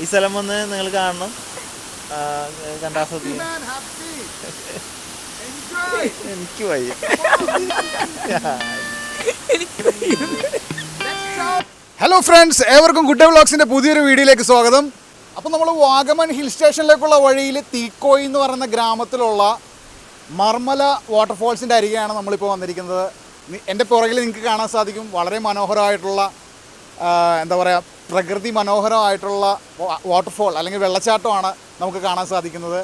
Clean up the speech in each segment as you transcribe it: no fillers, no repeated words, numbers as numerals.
ഈ സ്ഥലം വന്ന് നിങ്ങൾ കാണണം, കണ്ടാസ്വദിക്കണം. എനിക്ക് വയ്യ. ഹലോ ഫ്രണ്ട്സ്, ഏവർക്കും ഗുഡ് ഡേ വ്ളോഗ്സിൻ്റെ പുതിയൊരു വീഡിയോയിലേക്ക് സ്വാഗതം. അപ്പോൾ നമ്മൾ വാഗമൺ ഹിൽ സ്റ്റേഷനിലേക്കുള്ള വഴിയിൽ തീക്കോയി എന്ന് പറയുന്ന ഗ്രാമത്തിലുള്ള മർമല വാട്ടർഫോൾസിൻ്റെ അരികെയാണ് നമ്മളിപ്പോൾ വന്നിരിക്കുന്നത്. എൻ്റെ പുറകിൽ നിങ്ങൾക്ക് കാണാൻ സാധിക്കും വളരെ മനോഹരമായിട്ടുള്ള എന്താ പറയുക, പ്രകൃതി മനോഹരമായിട്ടുള്ള വാട്ടർഫോൾ അല്ലെങ്കിൽ വെള്ളച്ചാട്ടമാണ് നമുക്ക് കാണാൻ സാധിക്കുന്നത്.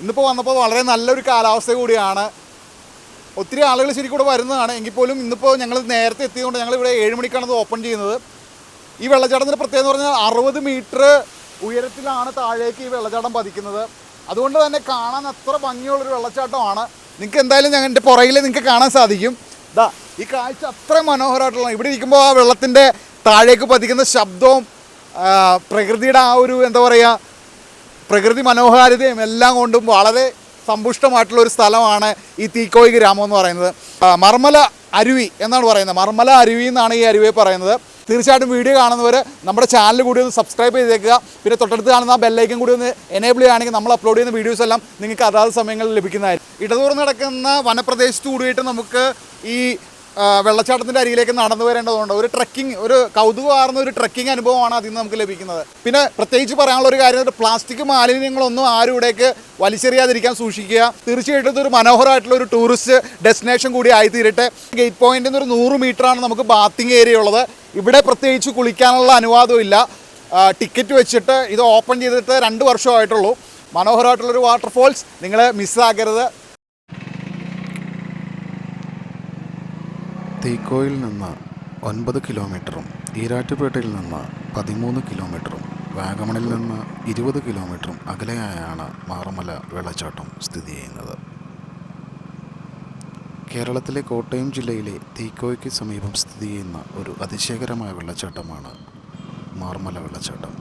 ഇന്നിപ്പോൾ വന്നപ്പോൾ വളരെ നല്ലൊരു കാലാവസ്ഥ കൂടിയാണ്. ഒത്തിരി ആളുകൾ ശരിക്കും ഇവിടെ വരുന്നതാണ്. എങ്കിൽ പോലും ഇന്നിപ്പോൾ ഞങ്ങൾ നേരത്തെ എത്തിയതുകൊണ്ട് ഞങ്ങളിവിടെ 7 മണിക്കാണ് ഇത് ഓപ്പൺ ചെയ്യുന്നത്. ഈ വെള്ളച്ചാട്ടത്തിൻ്റെ പ്രത്യേകത എന്ന് പറഞ്ഞാൽ 60 മീറ്റർ ഉയരത്തിലാണ് താഴേക്ക് ഈ വെള്ളച്ചാട്ടം പതിക്കുന്നത്. അതുകൊണ്ട് തന്നെ കാണാൻ അത്ര ഭംഗിയുള്ളൊരു വെള്ളച്ചാട്ടമാണ്. നിങ്ങൾക്ക് എന്തായാലും എൻ്റെ പുറകിൽ നിങ്ങൾക്ക് കാണാൻ സാധിക്കും. ഈ കാഴ്ച അത്ര മനോഹരമായിട്ടുള്ള, ഇവിടെ ഇരിക്കുമ്പോൾ ആ വെള്ളത്തിൻ്റെ താഴേക്ക് പതിക്കുന്ന ശബ്ദവും പ്രകൃതിയുടെ ആ ഒരു എന്താ പറയുക, പ്രകൃതി മനോഹാരിതയും എല്ലാം കൊണ്ടും വളരെ സമ്പുഷ്ടമായിട്ടുള്ള ഒരു സ്ഥലമാണ് ഈ തീക്കോയി ഗ്രാമം എന്ന് പറയുന്നത്. മർമല അരുവി എന്നാണ് പറയുന്നത്. മർമല അരുവി എന്നാണ് ഈ അരുവിയെ പറയുന്നത്. തീർച്ചയായിട്ടും വീഡിയോ കാണുന്നവർ നമ്മുടെ ചാനൽ കൂടി ഒന്ന് സബ്സ്ക്രൈബ് ചെയ്തേക്കുക. പിന്നെ തൊട്ടടുത്ത് കാണുന്ന ആ ബെല്ലൈക്കൻ കൂടി ഒന്ന് എനേബിൾ ചെയ്യുകയാണെങ്കിൽ നമ്മൾ അപ്ലോഡ് ചെയ്യുന്ന വീഡിയോസ് എല്ലാം നിങ്ങൾക്ക് അതാത് സമയങ്ങളിൽ ലഭിക്കുന്നതായിരിക്കും. ഇടതൂർന്ന് നടക്കുന്ന വനപ്രദേശത്ത് കൂടിയിട്ട് നമുക്ക് ഈ വെള്ളച്ചാട്ടത്തിൻ്റെ അരികിലേക്ക് നടന്നു വരേണ്ടതുണ്ട്. ഒരു ട്രക്കിംഗ്, ഒരു കൗതുകമാർന്ന ഒരു ട്രക്കിംഗ് അനുഭവമാണ് അതിൽ നിന്ന് നമുക്ക് ലഭിക്കുന്നത്. പിന്നെ പ്രത്യേകിച്ച് പറയാനുള്ള ഒരു കാര്യം, പ്ലാസ്റ്റിക് മാലിന്യങ്ങളൊന്നും ആരും ഇവിടേക്ക് വലിച്ചെറിയാതിരിക്കാൻ സൂക്ഷിക്കുക. തീർച്ചയായിട്ടും ഇതൊരു മനോഹരമായിട്ടുള്ള ഒരു ടൂറിസ്റ്റ് ഡെസ്റ്റിനേഷൻ കൂടി ആയിത്തീരട്ടെ. ഗേറ്റ് പോയിന്റിൽ നിന്ന് ഒരു 100 മീറ്ററാണ് നമുക്ക് ബാത്തിങ് ഏരിയ ഉള്ളത്. ഇവിടെ പ്രത്യേകിച്ച് കുളിക്കാനുള്ള അനുവാദമില്ല. ടിക്കറ്റ് വെച്ചിട്ട് ഇത് ഓപ്പൺ ചെയ്തിട്ട് 2 വർഷമായിട്ടുള്ളൂ. മനോഹരമായിട്ടുള്ളൊരു വാട്ടർഫോൾസ് നിങ്ങൾ മിസ്സാക്കരുത്. തീക്കോയിൽ നിന്ന് 9 കിലോമീറ്ററും ഈരാറ്റുപേട്ടയിൽ നിന്ന് 13 കിലോമീറ്ററും വാഗമണിൽ നിന്ന് 20 കിലോമീറ്ററും അകലെയായാണ് മർമല വെള്ളച്ചാട്ടം സ്ഥിതി ചെയ്യുന്നത്. കേരളത്തിലെ കോട്ടയം ജില്ലയിലെ തീക്കോയ്ക്ക് സമീപം സ്ഥിതി ചെയ്യുന്ന ഒരു അതിശയകരമായ വെള്ളച്ചാട്ടമാണ് മർമല വെള്ളച്ചാട്ടം.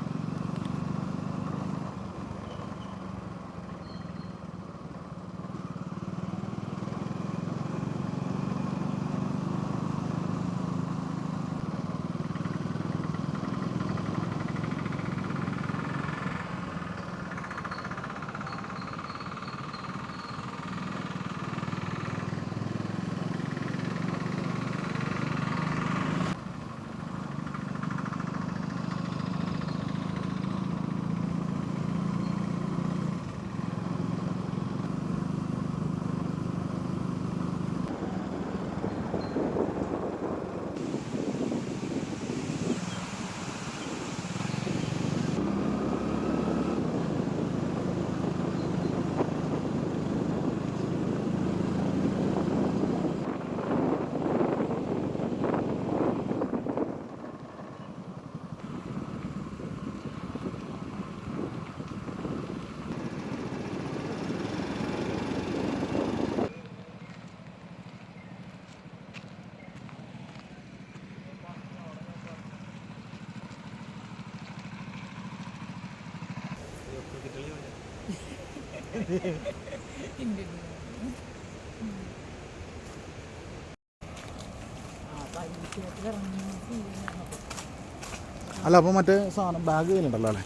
അല്ല, അപ്പോൾ മറ്റേ സാധനം ബാഗ് കയ്യിലുണ്ടല്ലോ അല്ലേ?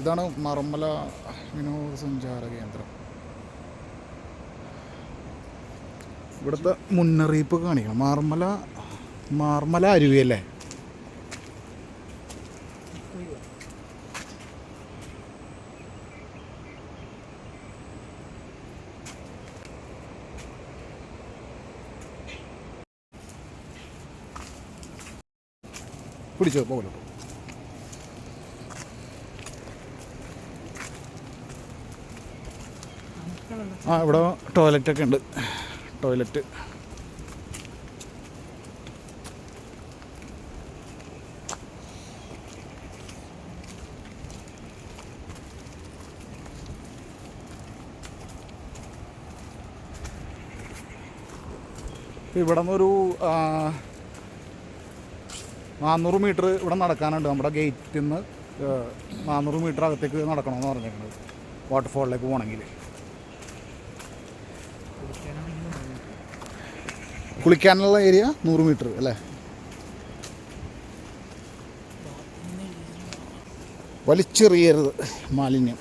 ഇതാണ് മർമല വിനോദസഞ്ചാര കേന്ദ്രം. ഇവിടുത്തെ മുന്നറിയിപ്പ് കാണിക്കണം. മർമല അരുവിയല്ലേ? പിടിച്ചോ, പോകല്ലോ. ഇവിടെ ടോയ്ലറ്റൊക്കെ ഉണ്ട്. ടോയ്ലറ്റ് ഇവിടെ നിന്നൊരു 400 മീറ്റർ ഇവിടെ നടക്കാനുണ്ട്. നമ്മുടെ ഗേറ്റിൽ നിന്ന് 400 മീറ്റർ അകത്തേക്ക് നടക്കണമെന്ന് പറഞ്ഞിട്ടുണ്ട് വാട്ടർഫോളിലേക്ക് പോകണമെങ്കിൽ. കുളിക്കാനുള്ള ഏരിയ 100 മീറ്റർ അല്ലേ? വലിച്ചെറിയരുത് മാലിന്യം.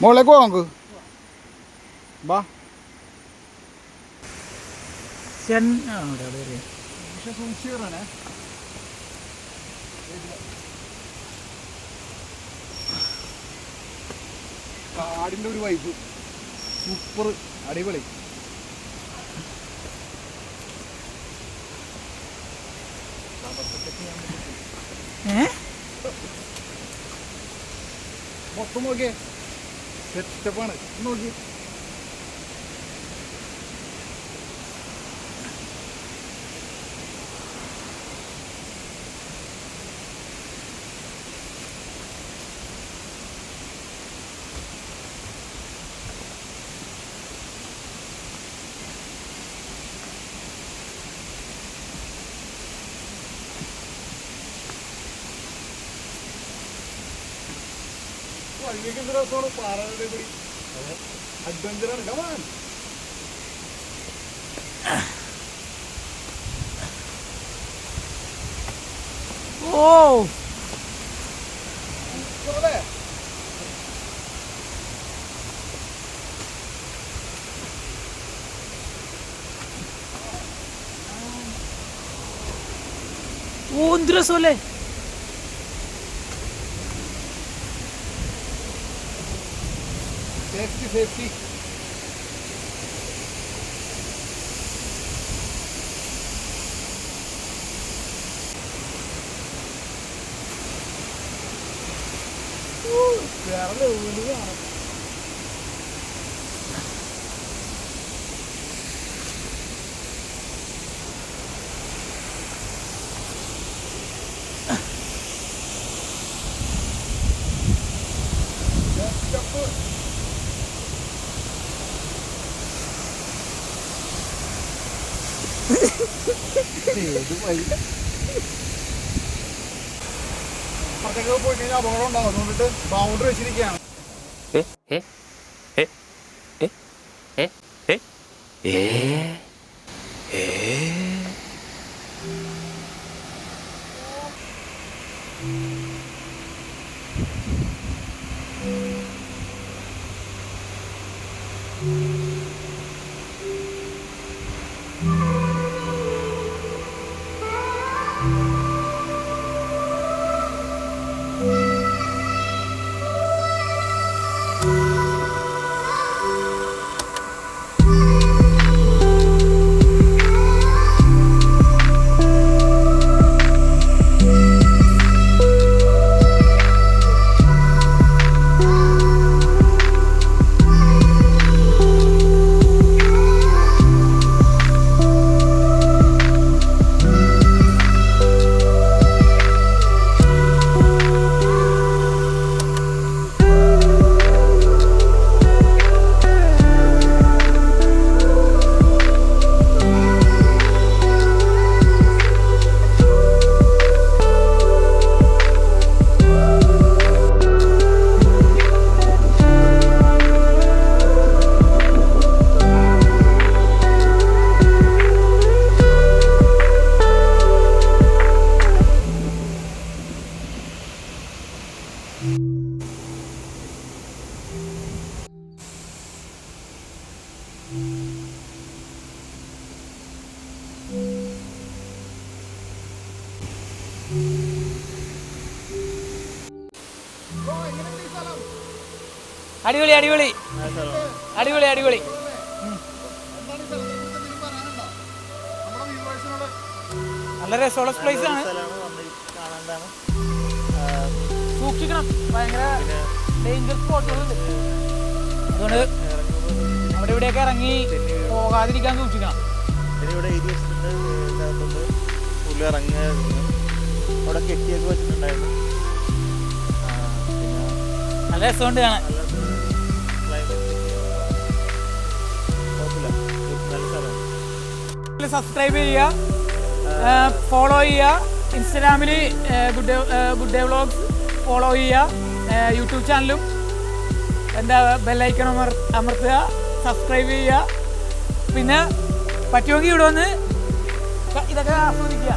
മുകളിലേക്ക് പോകാം നമുക്ക്. ബാ. കാടിൻ്റെ ഒരു വൈബ് സൂപ്പർ അടിപൊളി. മൊത്തം നോക്കിയേ, സെറ്റപ്പാണ്. നോക്കി വഴിയൊക്കെ എന്ത് രസമാണ്. പാറകളുടെ കൂടി അഡ്വഞ്ചറാണ്. കമാൻ. ഓ എന്ത് രസമല്ലേ. Safety safety. വേറെ ലെവലാണ്. പുറത്തേക്ക് പോയി കഴിഞ്ഞാൽ അപകടം ഉണ്ടാവും. അതുകൊണ്ടിട്ട് ബൗണ്ടറി വെച്ചിരിക്കുകയാണ്. അടിപൊളി അടിപൊളി അടിപൊളി അടിപൊളി. നല്ല രസമുള്ള പ്ലേസ് ആണ്. കാണാണ്ടാണ്. സൂക്ഷിക്കണം, ഭയങ്കര ഡേഞ്ചർ സ്പോട്ടുകളുണ്ട്. അതുകൊണ്ട് അവിടെ ഇവിടെയൊക്കെ ഇറങ്ങി പോകാതിരിക്കാൻ സൂക്ഷിക്കണം. പിന്നെ ഇവിടെ എഴുതി വെച്ചിട്ടുണ്ട് ഇതിനകത്തോട്ട് പുള്ളി ഇറങ്ങുക. അവിടെ കെട്ടിയൊക്കെ വെച്ചിട്ടുണ്ടായിരുന്നു. പിന്നെ നല്ല രസമുണ്ട് കാണാൻ. നല്ല ക്ലൈമറ്റ് കുഴപ്പമില്ല, നല്ല സ്ഥലമാണ്. സബ്സ്ക്രൈബ് ചെയ്യുക, ഫോളോ ചെയ്യുക. ഇൻസ്റ്റാഗ്രാമിൽ ഗുഡ് ഡേ വ്ളോഗ്സ് ഫോളോ ചെയ്യുക. യൂട്യൂബ് ചാനലും എന്താ ബെല്ലൈക്കൺ അമർത്തുക, സബ്സ്ക്രൈബ് ചെയ്യുക. പിന്നെ പറ്റുമെങ്കിൽ ഇവിടെ വന്ന് ഇതൊക്കെ ആസ്വദിക്കുക.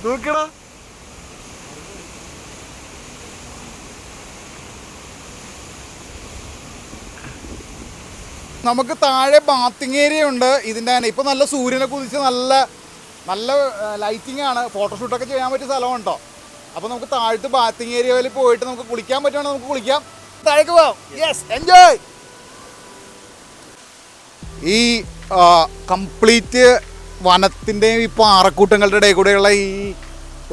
നോക്കടാ, നമുക്ക് താഴെ ബാത്തിങ് ഏരിയ ഉണ്ട്. ഇതിൻ്റെ തന്നെ ഇപ്പോൾ നല്ല സൂര്യനെ കുതിച്ച് നല്ല നല്ല ലൈറ്റിംഗ് ആണ്. ഫോട്ടോഷൂട്ടൊക്കെ ചെയ്യാൻ പറ്റിയ സ്ഥലമാണ് കേട്ടോ. അപ്പോൾ നമുക്ക് താഴത്ത് ബാത്തിങ് ഏരിയയിൽ പോയിട്ട് നമുക്ക് കുളിക്കാൻ പറ്റുവാണെങ്കിൽ നമുക്ക് കുളിക്കാം. താഴേക്ക് പോവാം. Yes, enjoy. ഈ കംപ്ലീറ്റ് വനത്തിൻ്റെയും ഈ പാറക്കൂട്ടങ്ങളുടെ ഇടയിൽ കൂടെയുള്ള ഈ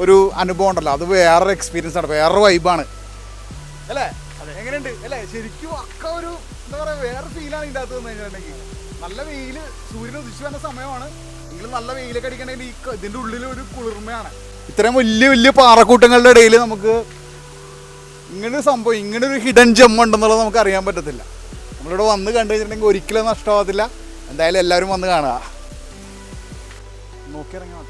ഒരു അനുഭവം ഉണ്ടല്ലോ, അത് വേറൊരു എക്സ്പീരിയൻസ് ആണ്, വേറൊരു വൈബാണ് അല്ലേ? എങ്ങനെയുണ്ട് അല്ലേ? ശരിക്കും അക്ക ഒരു എന്താ പറയുക, വേറെ ഫീലാണ് ഇതിൻ്റെ അകത്ത് വന്നു കഴിഞ്ഞിട്ടുണ്ടെങ്കിൽ. നല്ല വെയിൽ, സൂര്യൻ ഉദിച്ചു വരുന്ന സമയമാണ്. എങ്കിലും നല്ല വെയിലൊക്കെ അടിക്കണമെങ്കിൽ ഈ ഇതിൻ്റെ ഉള്ളിൽ ഒരു കുളിർമയാണ്. ഇത്രയും വലിയ വലിയ പാറക്കൂട്ടങ്ങളുടെ ഇടയിൽ നമുക്ക് ഇങ്ങനൊരു സംഭവം, ഇങ്ങനൊരു ഹിഡൻ ജെം ഉണ്ടെന്നുള്ളത് നമുക്ക് അറിയാൻ പറ്റത്തില്ല. നമ്മളിവിടെ വന്ന് കണ്ടു കഴിഞ്ഞിട്ടുണ്ടെങ്കിൽ ഒരിക്കലും നഷ്ടമാകത്തില്ല. എന്തായാലും എല്ലാവരും വന്ന് കാണുക, നോക്കിയിറങ്ങാം.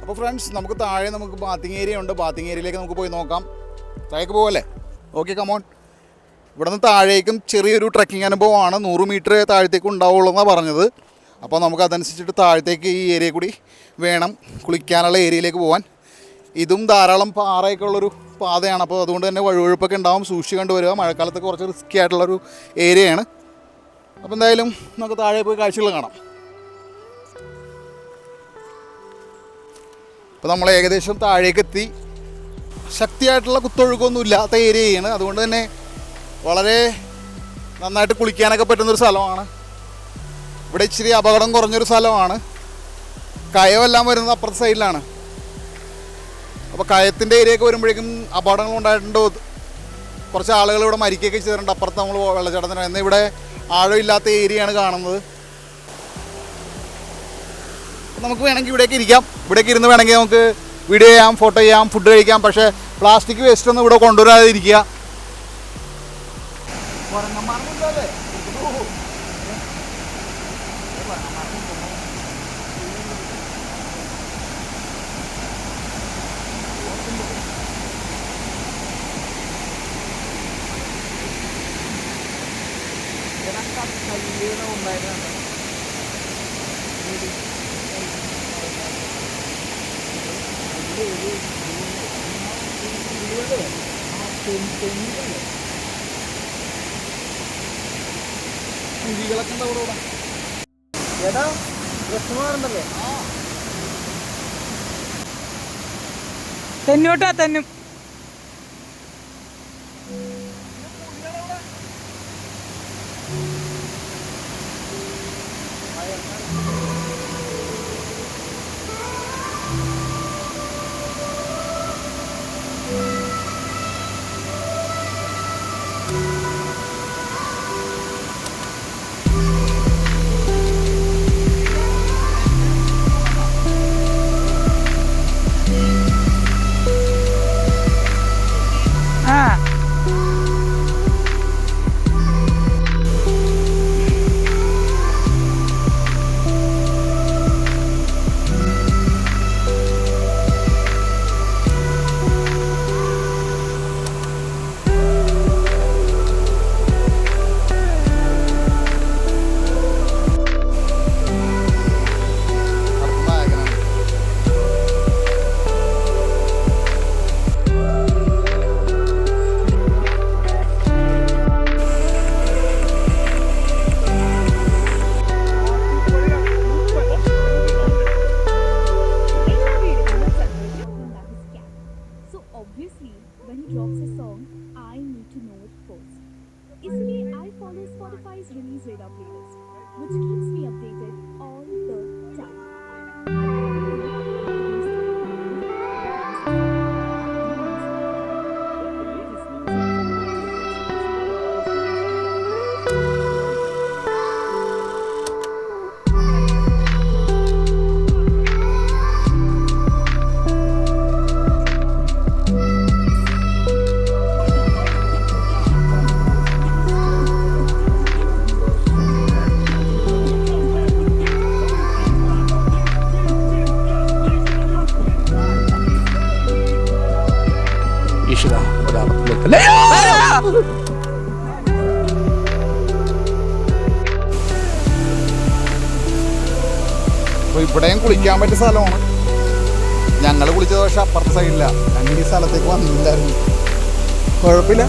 അപ്പോൾ ഫ്രണ്ട്സ്, നമുക്ക് താഴെ നമുക്ക് ബാത്തിങ് ഏരിയ ഉണ്ട്. ബാത്തിങ് ഏരിയയിലേക്ക് നമുക്ക് പോയി നോക്കാം. താഴേക്ക് പോകല്ലേ? Okay, come on. ഇവിടെ നിന്ന് താഴേക്കും ചെറിയൊരു ട്രക്കിംഗ് അനുഭവമാണ്. 100 മീറ്റർ താഴത്തേക്ക് ഉണ്ടാവുള്ളൂ എന്നാണ് പറഞ്ഞത്. അപ്പോൾ നമുക്ക് അതനുസരിച്ചിട്ട് താഴത്തേക്ക് ഈ ഏരിയ കൂടി വേണം കുളിക്കാനുള്ള ഏരിയയിലേക്ക് പോകാൻ. ഇതും ധാരാളം പാറയൊക്കെ ഉള്ളൊരു പാതയാണ്. അപ്പോൾ അതുകൊണ്ട് തന്നെ വഴുവഴുപ്പൊക്കെ ഉണ്ടാവും, സൂക്ഷിച്ച് കണ്ടുവരിക. മഴക്കാലത്തൊക്കെ കുറച്ച് റിസ്ക്കി ആയിട്ടുള്ളൊരു ഏരിയയാണ്. അപ്പോൾ എന്തായാലും നമുക്ക് താഴെ പോയി കാഴ്ചകൾ കാണാം. അപ്പോൾ നമ്മൾ ഏകദേശം താഴേക്ക് എത്തി. ശക്തിയായിട്ടുള്ള കുത്തൊഴുക്കൊന്നും ഇല്ലാത്ത ഏരിയയാണ്. അതുകൊണ്ട് തന്നെ വളരെ നന്നായിട്ട് കുളിക്കാനൊക്കെ പറ്റുന്നൊരു സ്ഥലമാണ്. ഇവിടെ ഇച്ചിരി അപകടം കുറഞ്ഞൊരു സ്ഥലമാണ്. കയമെല്ലാം വരുന്നത് അപ്പുറത്തെ സൈഡിലാണ്. അപ്പോൾ കയത്തിൻ്റെ ഏരിയയൊക്കെ വരുമ്പോഴേക്കും അപകടങ്ങൾ ഉണ്ടായിട്ടുണ്ടോ, കുറച്ച് ആളുകൾ ഇവിടെ മരിക്കുകയൊക്കെ ചെയ്തിട്ടുണ്ട്. അപ്പുറത്ത് നമ്മൾ വെള്ളച്ചാട്ടത്തിന് എന്നാൽ ഇവിടെ ആഴമില്ലാത്ത ഏരിയയാണ് കാണുന്നത്. നമുക്ക് വേണമെങ്കിൽ ഇവിടേക്ക് ഇരിക്കാം. ഇവിടേക്ക് ഇരുന്ന് വേണമെങ്കിൽ നമുക്ക് വീഡിയോ ചെയ്യാം, ഫോട്ടോ ചെയ്യാം, ഫുഡ് കഴിക്കാം. പക്ഷേ പ്ലാസ്റ്റിക് വേസ്റ്റ് ഒന്നും ഇവിടെ കൊണ്ടുവരാതെ ഇരിക്കുക. കുഴികളൊക്കെ ഉണ്ടാവും ഇവിടെ. ഏതാ പ്രശ്നമാണെന്നല്ലേ? തെന്നോട്ടാ തെന്നും. അപ്പോൾ ഇവിടെയും കുളിക്കാൻ പറ്റിയ സ്ഥലമാണ്. ഞങ്ങൾ കുളിച്ചത് പക്ഷെ അപ്പുറത്തെ സൈഡില്ല. ഞങ്ങൾ ഈ സ്ഥലത്തേക്ക് വന്നില്ലായിരുന്നു. കുഴപ്പമില്ല.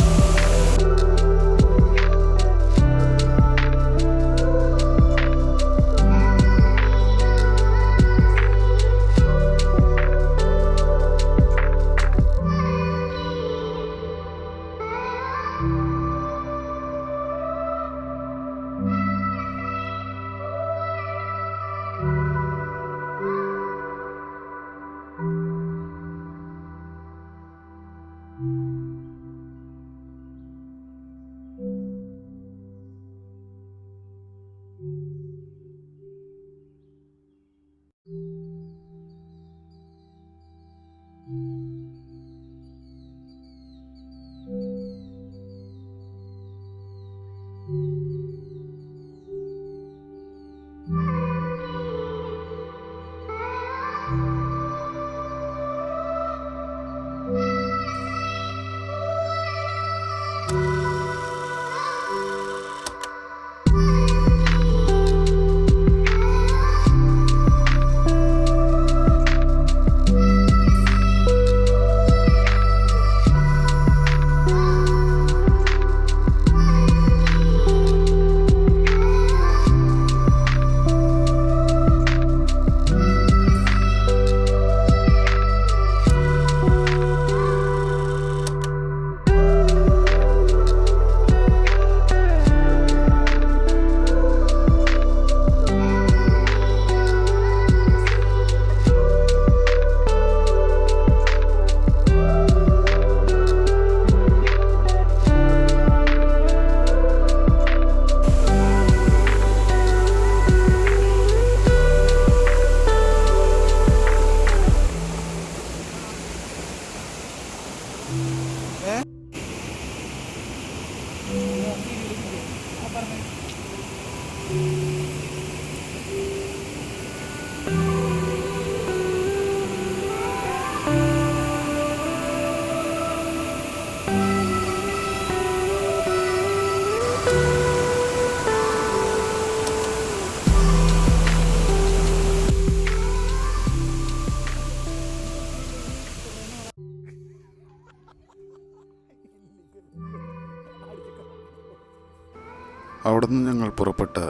അവിടുന്ന് ഞങ്ങൾ പുറപ്പെട്ട്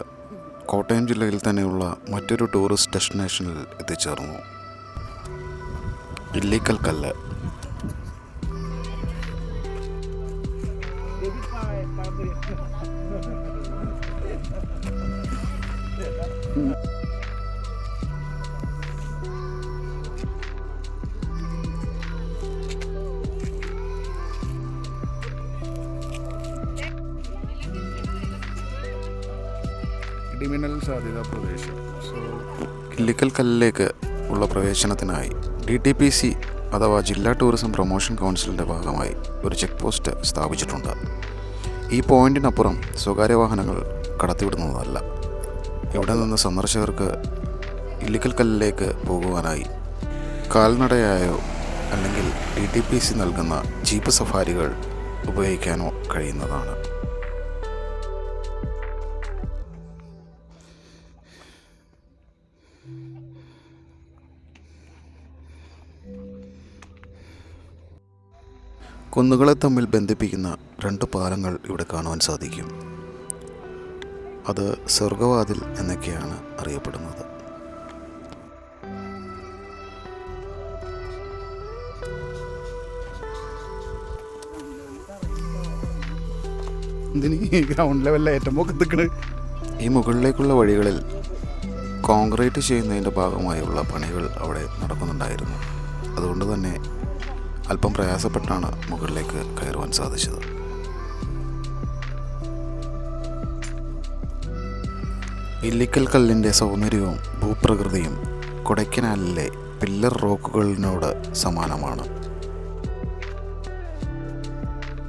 കോട്ടയം ജില്ലയിൽ തന്നെയുള്ള മറ്റൊരു ടൂറിസ്റ്റ് ഡെസ്റ്റിനേഷനിൽ എത്തിച്ചേർന്നു. ഇല്ലിക്കൽ കല്ല്. ഇടിമിന്നൽ സാധ്യത പ്രദേശം. ഇല്ലിക്കൽ കല്ലിലേക്ക് ഉള്ള പ്രവേശനത്തിനായി DTPC അഥവാ ജില്ലാ ടൂറിസം പ്രൊമോഷൻ കൗൺസിലിൻ്റെ ഭാഗമായി ഒരു ചെക്ക് പോസ്റ്റ് സ്ഥാപിച്ചിട്ടുണ്ട്. ഈ പോയിന്റിനപ്പുറം സ്വകാര്യ വാഹനങ്ങൾ കടത്തിവിടുന്നതല്ല. ഇവിടെ നിന്ന് സന്ദർശകർക്ക് ഇല്ലിക്കൽ കല്ലിലേക്ക് പോകുവാനായി കാൽനടയായോ അല്ലെങ്കിൽ DTPC നൽകുന്ന ജീപ്പ് സഫാരികൾ ഉപയോഗിക്കാനോ കഴിയുന്നതാണ്. കുന്നുകളെ തമ്മിൽ ബന്ധിപ്പിക്കുന്ന 2 പാലങ്ങൾ ഇവിടെ കാണുവാൻ സാധിക്കും. അത് സ്വർഗവാതിൽ എന്നൊക്കെയാണ് അറിയപ്പെടുന്നത്. ഗ്രൗണ്ട് ലെവലിൽ ഏറ്റവും പൊക്കത്തിക്കണ്. ഈ മുകളിലേക്കുള്ള വഴികളിൽ കോൺക്രീറ്റ് ചെയ്യുന്നതിൻ്റെ ഭാഗമായുള്ള പണികൾ അവിടെ നടക്കുന്നുണ്ടായിരുന്നു. അതുകൊണ്ട് തന്നെ അല്പം പ്രയാസപ്പെട്ടാണ് മുകളിലേക്ക് കയറുവാൻ സാധിച്ചത്. ഇല്ലിക്കൽ കല്ലിൻ്റെ സൗന്ദര്യവും ഭൂപ്രകൃതിയും കൊടൈക്കനാലിലെ പില്ലർ റോക്കുകളിനോട് സമാനമാണ്.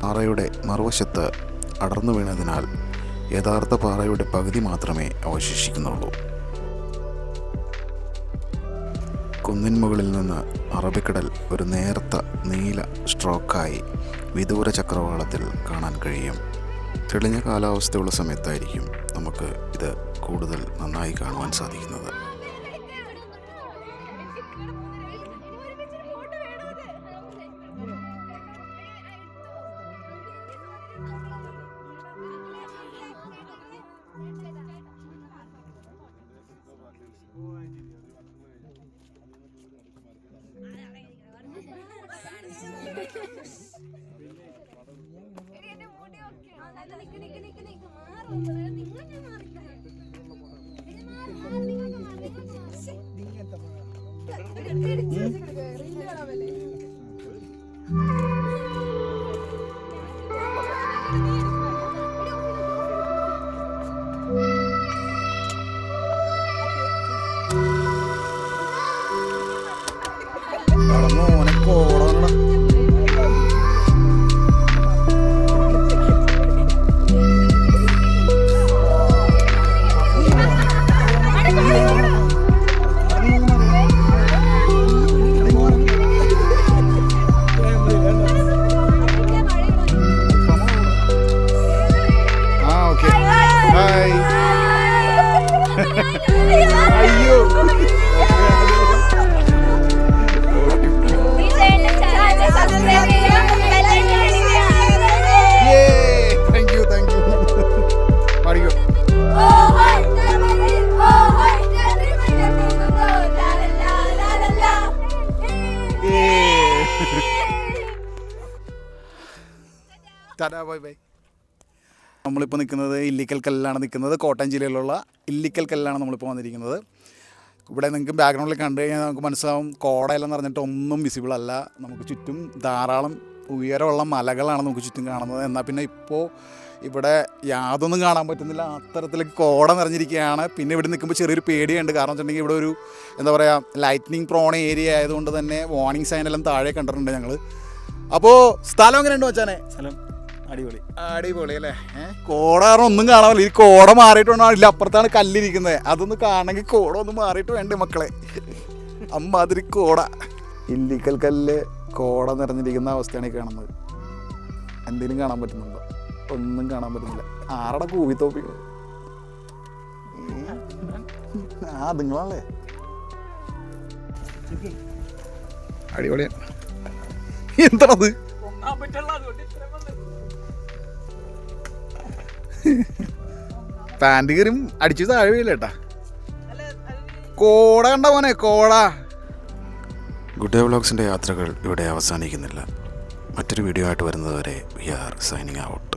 പാറയുടെ മറുവശത്ത് അടർന്നു വീണതിനാൽ യഥാർത്ഥ പാറയുടെ പകുതി മാത്രമേ അവശേഷിക്കുന്നുള്ളൂ. കുന്നിൻ മുകളിൽ നിന്ന് അറബിക്കടൽ ഒരു നേർത്ത നീല സ്ട്രോക്കായി വിദൂര ചക്രവാളത്തിൽ കാണാൻ കഴിയും. തെളിഞ്ഞ കാലാവസ്ഥയുള്ള സമയത്തായിരിക്കും നമുക്ക് ഇത് കൂടുതൽ നന്നായി കാണുവാൻ സാധിക്കുന്നത്. അയ്യോ താങ്ക് യു പാടിക്കോ. Tata bye bye. നമ്മളിപ്പോൾ നിൽക്കുന്നത് ഇല്ലിക്കൽ കല്ലിലാണ് നിൽക്കുന്നത്. കോട്ടയം ജില്ലയിലുള്ള ഇല്ലിക്കൽ കല്ലിലാണ് നമ്മളിപ്പോൾ വന്നിരിക്കുന്നത്. ഇവിടെ നിങ്ങൾക്ക് ബാക്ക്ഗ്രൗണ്ടിൽ കണ്ടു കഴിഞ്ഞാൽ നമുക്ക് മനസ്സിലാവും കോടയെല്ലാം നിറഞ്ഞിട്ട് ഒന്നും വിസിബിൾ അല്ല. നമുക്ക് ചുറ്റും ധാരാളം ഉയരമുള്ള മലകളാണ് നമുക്ക് ചുറ്റും കാണുന്നത്. എന്നാൽ പിന്നെ ഇപ്പോൾ ഇവിടെ യാതൊന്നും കാണാൻ പറ്റുന്നില്ല, അത്തരത്തിലേക്ക് കോട നിറഞ്ഞിരിക്കുകയാണ്. പിന്നെ ഇവിടെ നിൽക്കുമ്പോൾ ചെറിയൊരു പേടിയുണ്ട്. കാരണം വെച്ചിട്ടുണ്ടെങ്കിൽ ഇവിടെ ഒരു എന്താ പറയുക ലൈറ്റ്നിങ് പ്രോൺ ഏരിയ ആയതുകൊണ്ട് തന്നെ വാർണിംഗ് സൈനെല്ലാം താഴെ കണ്ടിട്ടുണ്ട് ഞങ്ങൾ. അപ്പോൾ സ്ഥലം എങ്ങനെയുണ്ട് വെച്ചാനെ? സ്ഥലം അടിപൊളി അടിപൊളി അല്ലേ? കോട കാരണം ഒന്നും കാണാമല്ലോ. ഈ കോട മാറിയിട്ടുണ്ടോ ഇല്ല, അപ്പുറത്താണ് കല്ലിരിക്കുന്നത്. അതൊന്ന് കാണണമെങ്കിൽ കോട ഒന്ന് മാറിയിട്ട് വേണ്ടേ മക്കളെ. അമ്മാതിരി കോട, ഇല്ലിക്കൽ കല്ല് കോട നിറഞ്ഞിരിക്കുന്ന അവസ്ഥയാണ് ഈ കാണുന്നത്. എന്തെങ്കിലും കാണാൻ പറ്റുന്നുണ്ടോ? ഒന്നും കാണാൻ പറ്റുന്നില്ല. ആരുടെ കൂവിത്തോപ്പികൾ? നിങ്ങളല്ലേ? അടിപൊളിയാണ്. എന്താണത്? പാൻറ് കയറും അടിച്ചു താഴെ വീഴല്ലേട്ടാ. കോട കണ്ട മോനെ കോട. ഗുഡ് ഡേ വ്ളോഗ്സിൻ്റെ യാത്രകൾ ഇവിടെ അവസാനിക്കുന്നില്ല. മറ്റൊരു വീഡിയോ ആയിട്ട് വരുന്നതുവരെ വി ആർ സൈനിങ് ഔട്ട്.